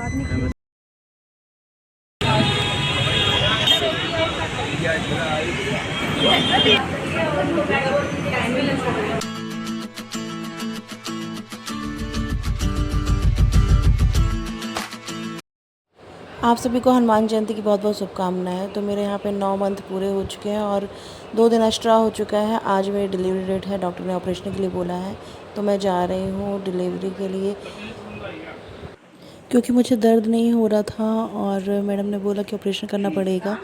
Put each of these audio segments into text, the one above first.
आप सभी को हनुमान जयंती की बहुत बहुत शुभकामनाएं। तो मेरे यहाँ पे 9 मंथ पूरे हो चुके हैं और 2 दिन एक्स्ट्रा हो चुका है। आज मेरी डिलीवरी डेट है, डॉक्टर ने ऑपरेशन के लिए बोला है, तो मैं जा रही हूँ डिलीवरी के लिए, क्योंकि मुझे दर्द नहीं हो रहा था और मैडम ने बोला कि ऑपरेशन करना पड़ेगा।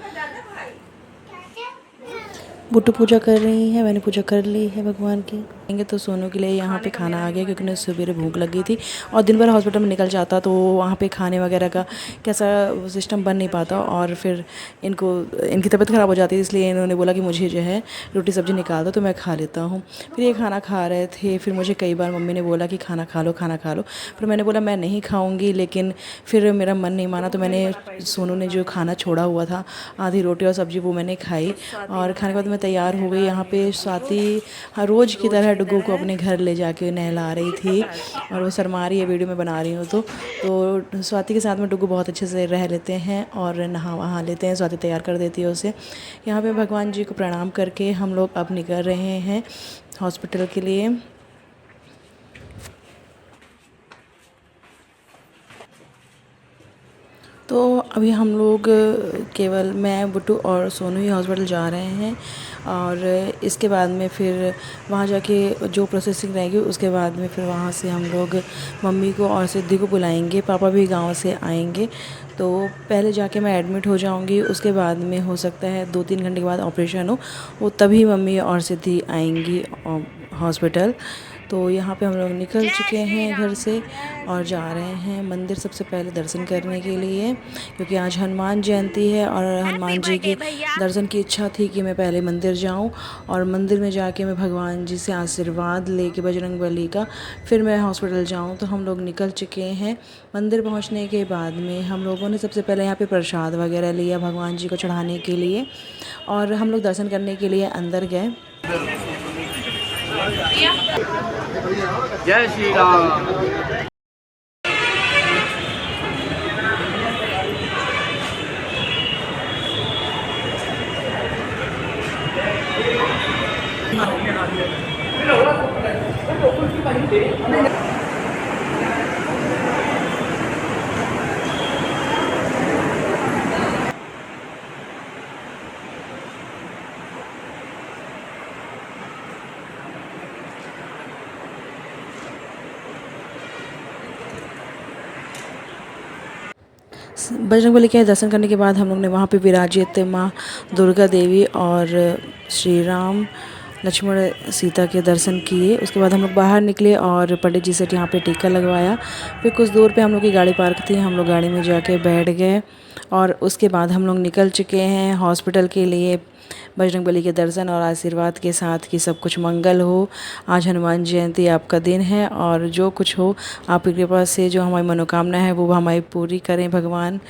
बुट्टू पूजा कर रही है, मैंने पूजा कर ली है भगवान की। तो सोनू के लिए यहाँ पे खाना आ गया, क्योंकि उन्हें सवेरे भूख लगी थी और दिन भर हॉस्पिटल में निकल जाता, तो वहाँ पे खाने वगैरह का कैसा सिस्टम बन नहीं पाता और फिर इनकी तबीयत ख़राब हो जाती है, इसलिए इन्होंने बोला कि मुझे जो है रोटी सब्ज़ी निकाल दो, तो मैं खा लेता हूँ। फिर ये खाना खा रहे थे, फिर मुझे कई बार मम्मी ने बोला कि खाना खा लो खाना खा लो, फिर मैंने बोला मैं नहीं खाऊँगी, लेकिन फिर मेरा मन नहीं माना, तो मैंने सोनू ने जो खाना छोड़ा हुआ था आधी रोटी और सब्ज़ी वो मैंने खाई और खाने के बाद मैं तैयार हो गई। यहाँ पे स्वाति हर रोज़ की तरह डुग्गू को अपने घर ले जाके नहला रही थी और वो शर्मा रही है, वीडियो में बना रही हूँ तो स्वाति के साथ में डुग्गू बहुत अच्छे से रह लेते हैं और नहा वहा लेते हैं। स्वाति तैयार कर देती है उसे। यहाँ पे भगवान जी को प्रणाम करके हम लोग अब निकल रहे हैं हॉस्पिटल के लिए। तो अभी हम लोग केवल मैं, बुट्टू और सोनू ही हॉस्पिटल जा रहे हैं और इसके बाद में फिर वहाँ जाके जो प्रोसेसिंग रहेगी उसके बाद में फिर वहाँ से हम लोग मम्मी को और सिद्धि को बुलाएंगे। पापा भी गांव से आएंगे, तो पहले जाके मैं एडमिट हो जाऊंगी, उसके बाद में हो सकता है 2-3 घंटे के बाद ऑपरेशन हो, वो तभी मम्मी और सिद्धि आएंगी हॉस्पिटल। तो यहाँ पे हम लोग निकल चुके हैं घर से और जा रहे हैं मंदिर सबसे पहले दर्शन करने के लिए, क्योंकि आज हनुमान जयंती है और हनुमान जी के दर्शन की इच्छा थी कि मैं पहले मंदिर जाऊं और मंदिर में जाके मैं भगवान जी से आशीर्वाद लेके बजरंगबली का फिर मैं हॉस्पिटल जाऊं। तो हम लोग निकल चुके हैं। मंदिर पहुंचने के बाद में हम लोगों ने सबसे पहले यहाँ पे प्रसाद वगैरह लिया भगवान जी को चढ़ाने के लिए और हम लोग दर्शन करने के लिए अंदर गए। जय श्री राम। बजरंगबली के दर्शन करने के बाद हम लोग ने वहाँ पे विराजित माँ दुर्गा देवी और श्री राम लक्ष्मण सीता के दर्शन किए। उसके बाद हम लोग बाहर निकले और पंडित जी से यहाँ पे टीका लगवाया। फिर कुछ दूर पे हम लोग की गाड़ी पार्क थी, हम लोग गाड़ी में जाके बैठ गए और उसके बाद हम लोग निकल चुके हैं हॉस्पिटल के लिए बजरंगबली के दर्शन और आशीर्वाद के साथ कि सब कुछ मंगल हो। आज हनुमान जयंती आपका दिन है और जो कुछ हो आपकी कृपा से, जो हमारी मनोकामना है वो हमारी पूरी करें भगवान।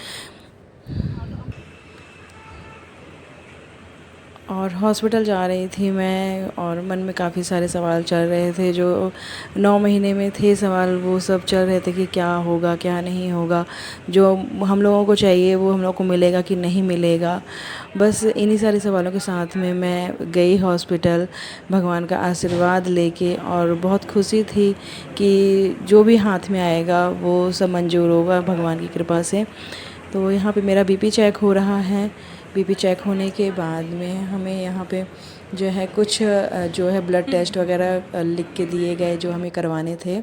और हॉस्पिटल जा रही थी मैं और मन में काफ़ी सारे सवाल चल रहे थे, जो 9 महीने में थे सवाल, वो सब चल रहे थे कि क्या होगा क्या नहीं होगा, जो हम लोगों को चाहिए वो हम लोगों को मिलेगा कि नहीं मिलेगा। बस इन्हीं सारे सवालों के साथ में मैं गई हॉस्पिटल भगवान का आशीर्वाद लेके और बहुत खुशी थी कि जो भी हाथ में आएगा वो सब मंजूर होगा भगवान की कृपा से। तो यहाँ पे मेरा बीपी चेक हो रहा है। बीपी चेक होने के बाद में हमें यहाँ पे जो है कुछ जो है ब्लड टेस्ट वगैरह लिख के दिए गए जो हमें करवाने थे।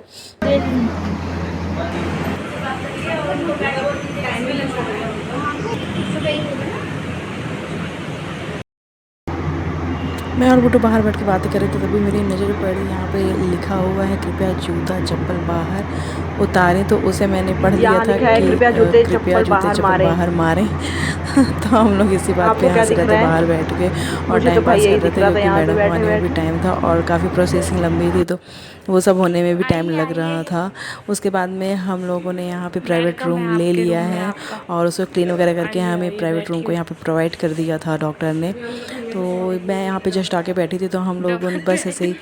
मैं और बुट्टू बाहर बैठ के बातें कर रहे थे, तभी मेरी नज़र पड़ी यहाँ पे लिखा हुआ है कृपया जूता चप्पल बाहर उतारें। तो उसे मैंने पढ़ लिया था कि कृपया जूते चप्पल बाहर मारें। तो हम लोग इसी बात पे हंस रहे थे बाहर बैठ के और टाइम पास कर रहे थे, क्योंकि मैडम आने में भी टाइम था और काफ़ी प्रोसेसिंग लंबी थी, तो वो सब होने में भी टाइम लग रहा था। उसके बाद में हम लोगों ने यहाँ पे प्राइवेट रूम ले लिया है और उसको क्लीन वगैरह करके हमें प्राइवेट रूम को यहाँ पे प्रोवाइड कर दिया था डॉक्टर ने। तो मैं यहाँ पे जस्ट आके बैठी थी, तो हम लोग बस ऐसे ही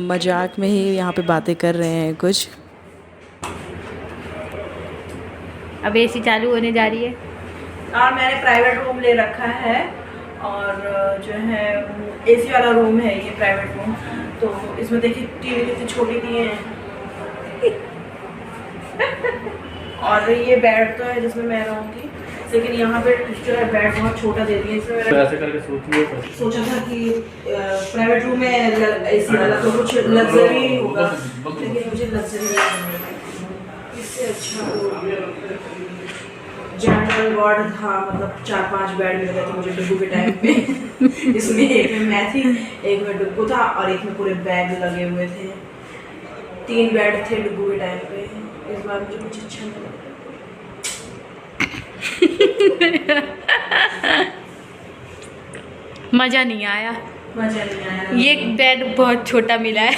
मजाक में ही यहाँ पे बातें कर रहे हैं कुछ। अब एसी चालू होने जा रही है। और मैंने प्राइवेट रूम ले रखा है और जो है एसी वाला रूम है ये प्राइवेट रूम। तो इसमें देखिए टीवी कितनी छोटी दी है और ये बेड तो है जिसमें मैं रहूँगी, लेकिन यहाँ पे जो है बेड बहुत छोटा दे दिया। इसमें मैंने ऐसे करके सोचा था कि प्राइवेट रूम में एसी वाला तो कुछ लग्जरी होगा, लेकिन मुझे लग्जरी नहीं मिला। इससे अच्छा जनरल वार्ड था, मतलब 4-5 बेड मिल गए थे मुझे डुगू के टाइम पे इसमें एक में मैं थी, एक में डुगू था और एक में पूरे बैग लगे हुए थे। 3 बेड थे डुगू के टाइम पे। इस बार मुझे कुछ अच्छा नहीं लगा। मज़ा नहीं आया, मज़ा नहीं आया। ये बेड बहुत छोटा मिला है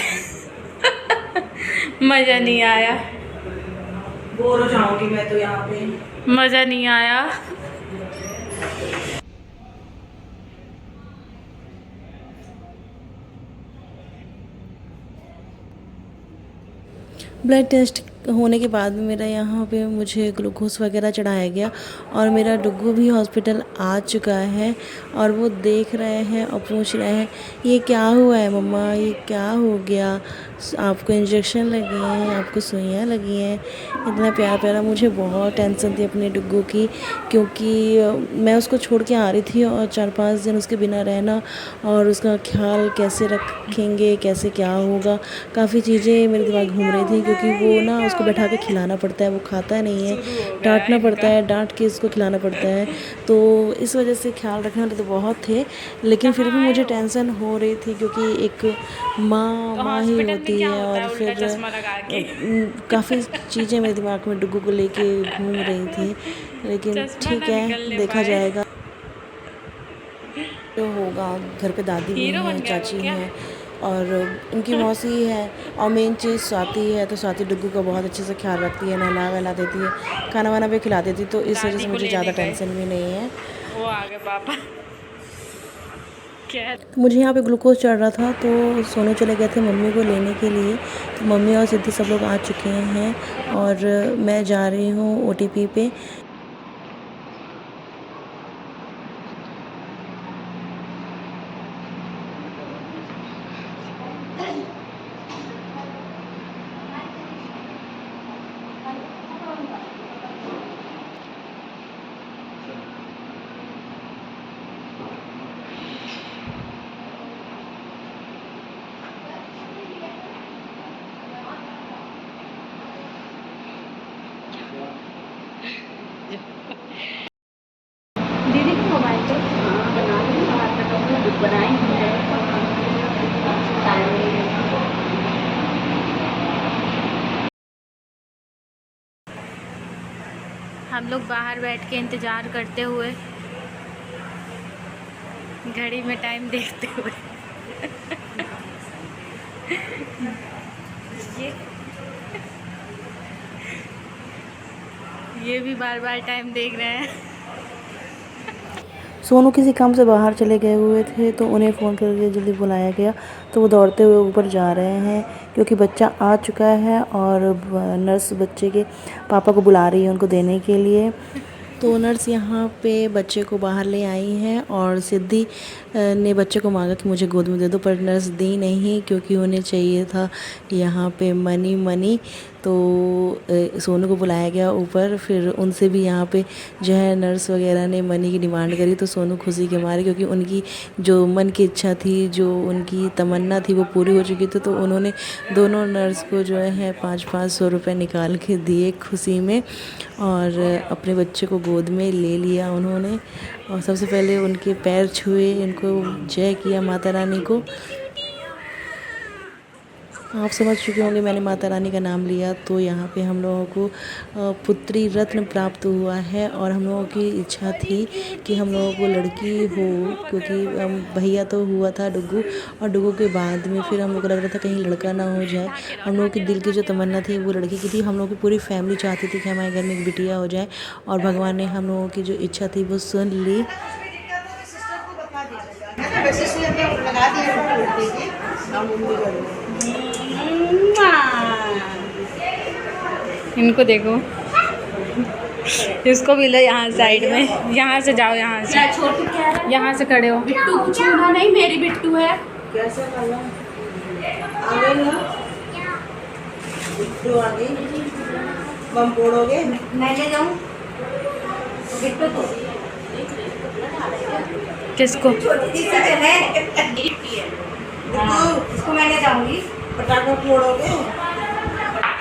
मज़ा नहीं आया, बोर हो जाऊंगी मैं तो यहाँ पे। मज़ा नहीं आया। ब्लड टेस्ट होने के बाद में मेरा यहाँ पे मुझे ग्लूकोज वगैरह चढ़ाया गया और मेरा डुग्गू भी हॉस्पिटल आ चुका है और वो देख रहे हैं और पूछ रहे हैं ये क्या हुआ है मम्मा, ये क्या हो गया, आपको इंजेक्शन लगे हैं, आपको सुइयाँ लगी हैं। इतना प्यारा प्यारा। मुझे बहुत टेंशन थी अपने डुग्गू की, क्योंकि मैं उसको छोड़ के आ रही थी और 4-5 दिन उसके बिना रहना और उसका ख्याल कैसे रखेंगे, कैसे क्या होगा, काफ़ी चीज़ें मेरे दिमाग घूम रही थी। क्योंकि वो ना उसको बैठा के खिलाना पड़ता है, वो खाता नहीं है, डांटना पड़ता है, डांट के उसको खिलाना पड़ता है। तो इस वजह से ख्याल रखने वाले तो बहुत थे, लेकिन फिर भी मुझे टेंशन हो रही थी, क्योंकि एक माँ ही होती है। और फिर काफ़ी चीज़ें मेरे दिमाग में डुग्गू को लेके घूम रही थी, लेकिन ठीक है, देखा जाएगा जो होगा। घर पे दादी भी हैं, चाची हैं और उनकी मौसी है, और मेन चीज़ स्वाति है। तो स्वाति डुग्गू का बहुत अच्छे से ख्याल रखती है, नहला वहला देती है, खाना वाना भी खिला देती। तो इस वजह से मुझे ज़्यादा टेंशन भी नहीं है। वो आ गए पापा। क्या तो मुझे यहाँ पे ग्लूकोज चढ़ रहा था, तो सोनू चले गए थे मम्मी को लेने के लिए। तो मम्मी और सिद्धि सब लोग आ चुके हैं और मैं जा रही हूँ OTP पे। दीदी को मोबाइल पे बना बनाई हम लोग बाहर बैठ के इंतज़ार करते हुए, घड़ी में टाइम देखते हुए ये भी बार बार टाइम देख रहे हैं। सोनू किसी काम से बाहर चले गए हुए थे, तो उन्हें फ़ोन करके जल्दी बुलाया गया। तो वो दौड़ते हुए ऊपर जा रहे हैं, क्योंकि बच्चा आ चुका है और नर्स बच्चे के पापा को बुला रही है उनको देने के लिए। तो नर्स यहाँ पे बच्चे को बाहर ले आई हैं और सिद्धि ने बच्चे को मांगा कि मुझे गोद में दे दो, पर नर्स दी नहीं, क्योंकि उन्हें चाहिए था यहाँ पे मनी। तो सोनू को बुलाया गया ऊपर, फिर उनसे भी यहाँ पे जो है नर्स वगैरह ने मनी की डिमांड करी। तो सोनू खुशी के मारे, क्योंकि उनकी जो मन की इच्छा थी, जो उनकी तमन्ना थी, वो पूरी हो चुकी थी। तो उन्होंने दोनों नर्स को जो है 500-500 रुपये निकाल के दिए खुशी में, और अपने बच्चे को गोद में ले लिया उन्होंने। और सबसे पहले उनके पैर छुए, इनको जय किया माता रानी को। आप समझ चुके होंगे मैंने माता रानी का नाम लिया। तो यहाँ पे हम लोगों को पुत्री रत्न प्राप्त हुआ है, और हम लोगों की इच्छा थी कि हम लोगों को लड़की हो, क्योंकि भैया तो हुआ था डुग्गू, और डुग्गू के बाद में फिर हम लोग को लग रहा था कहीं लड़का ना हो जाए। हम लोगों की दिल की जो तमन्ना थी वो लड़की की थी। हम लोगों की पूरी फैमिली चाहती थी कि हमारे घर में एक बिटिया हो जाए, और भगवान ने हम लोगों की जो इच्छा थी वो सुन ली। इनको देखो, इसको भी लो यहाँ साइड में, यहाँ से जाओ, यहाँ से, छोटू क्या है? यहाँ से खड़े हो। बिट्टू को छूना नहीं, मेरी बिट्टू है। कैसे करना आगे ना बिट्टू आगे बम फोड़ोगे। मैं ले जाऊँ बिट्टू को? किसको? इसको मैं ले जाऊँगी। पटाखा फोड़ोगे?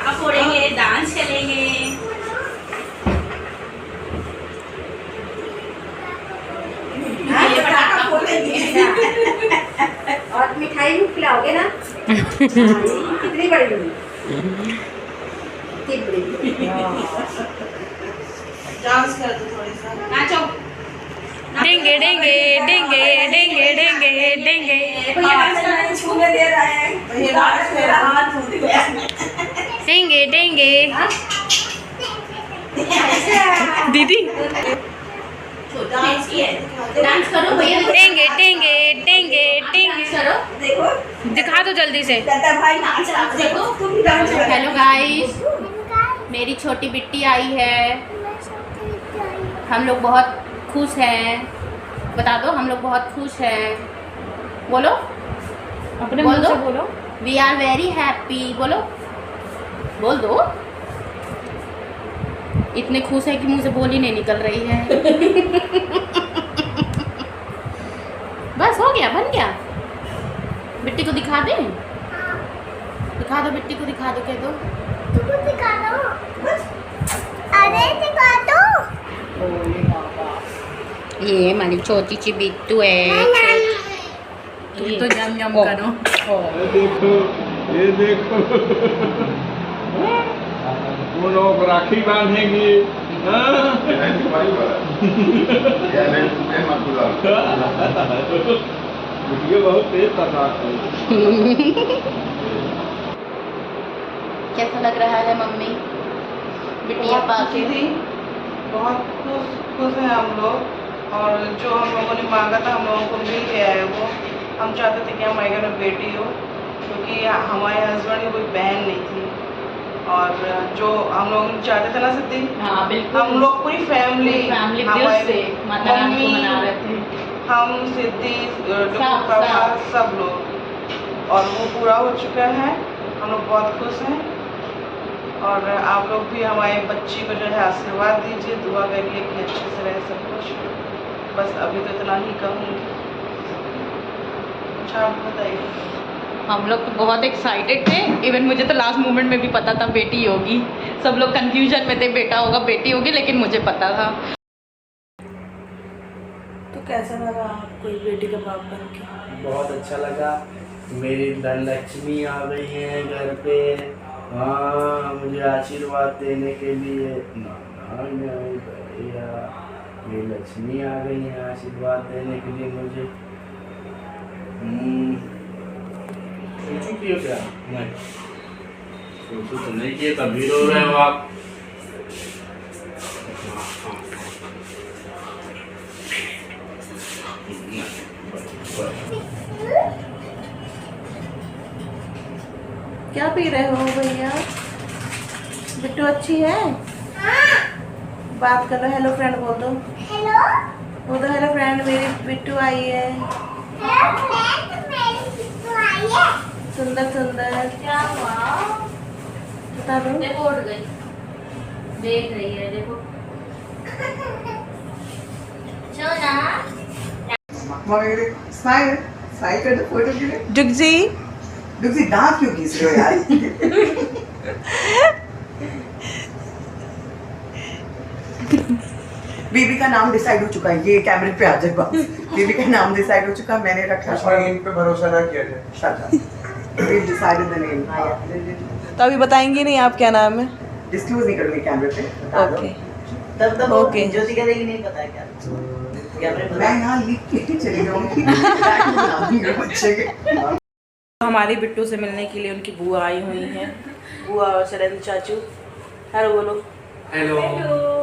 अब फोड़ेंगे, डांस चलेंगे। पटाखा फोड़ेंगे और मिठाई भी खिलाओगे ना? कितनी बड़ी बड़ी? कितनी बड़ी? डांस कर दो थोड़ी सा। नाचो। डेंगे डेंगे डेंगे डेंगे डेंगे डेंगे। छूने दे रहा है। डेंगे डेंगे। दीदी डांस करो भैया। डेंगे डेंगे डेंगे डेंगे। करो, देखो दिखा दो जल्दी से। दादा भाई नाच रहा है, देखो तुम भी डांस करो। हेलो गाइस, मेरी छोटी बिट्टी आई है। हम लोग बहुत खुश हैं। बता दो, हम लोग बहुत खुश हैं। बोलो अपने बोल मुंह दो। से बोलो। We are very happy. बोलो, बोल दो। इतने खुश है कि मुंह से बोल ही नहीं निकल रही है। बस हो गया, बन गया। बिट्टी को दिखा दें? दिखा दो बिट्टी को, दिखा दो, कह दो। दिखा दो। अरे दिखा दो। ये हमारी छोटी सी बिट्टू है। तुम तो जम जम करो। ये देखो वो लोग राखी बांधेंगे। ये बहुत तेज खतरनाक है। कैसा लग रहा है मम्मी बिटिया पाके? बहुत खुश हैं हम लोग, और जो हम लोगों ने मांगा था हम लोगों को मिल गया है। वो हम चाहते थे कि हमारे घर में बेटी हो, क्योंकि हमारे हस्बैंड की कोई बहन नहीं थी। और जो हम लोग चाहते थे ना सिद्धि, हाँ बिल्कुल। हम लोग पूरी फैमिली दिल से माता रानी को मना रहे थे। हम सिद्धि पापा सब लोग, और वो पूरा हो चुका है। हम लोग बहुत खुश हैं, और आप लोग भी हमारे बच्ची को जो है आशीर्वाद दीजिए, दुआ करिए कि अच्छे से रहे सब कुछ। बस अभी तो इतना ही कहूँगी। अच्छा आप बताइए। हम लोग तो बहुत एक्साइटेड थे। इवन मुझे तो लास्ट मोमेंट में भी पता था बेटी होगी। सब लोग कंफ्यूजन में थे, बेटा होगा बेटी होगी, लेकिन मुझे पता था। तो कैसा लगा आपको एक बेटी का बाप बन के? बहुत अच्छा लगा। मेरी धनलक्ष्मी आ गई है घर पे। हाँ, मुझे आशीर्वाद देने के लिए भैया मेरी लक्ष्मी आ गई है आशीर्वाद देने के लिए मुझे। सोचू किए क्या? नहीं सोचू तो नहीं किए, कभी रो रहे हो आप। क्या पी रहे हो भैया? बिट्टू अच्छी है? बात करो, हेलो फ्रेंड बोल दो। हेलो। बोल दो हेलो फ्रेंड, मेरी बिट्टू आई है। हेलो फ्रेंड, मेरी बिट्टू आई है। सुंदर सुंदर। क्या हुआ? बता दो। देखो उठ गई, देख रही है, देखो। सोना स्माइल स्माइल कर दो फोटो के लिए। जुगजी दुखी दांत क्यों घिस रहे हो यार? बेबी का नाम डिसाइड हो चुका है, ये कैमरे पे आ जाए बस। बेबी का नाम डिसाइड हो चुका, मैंने रखा। इन पे भरोसा ना किया जाए। Shut up. We decided the name. तो अभी बताएंगे नहीं आप क्या नाम है? डिस्क्लोज नहीं करूंगी कैमरे पे, बता दो। ओके तब ओके। ज्योति करेगी नहीं पता है क्या? मैं यहाँ लिख के चली जाऊंगी। नाम ही है बच्चे के। हमारी बिट्टू से मिलने के लिए उनकी बुआ आई हुई हैं। बुआ और शरण चाचू। हेलो बोलो। हेलो।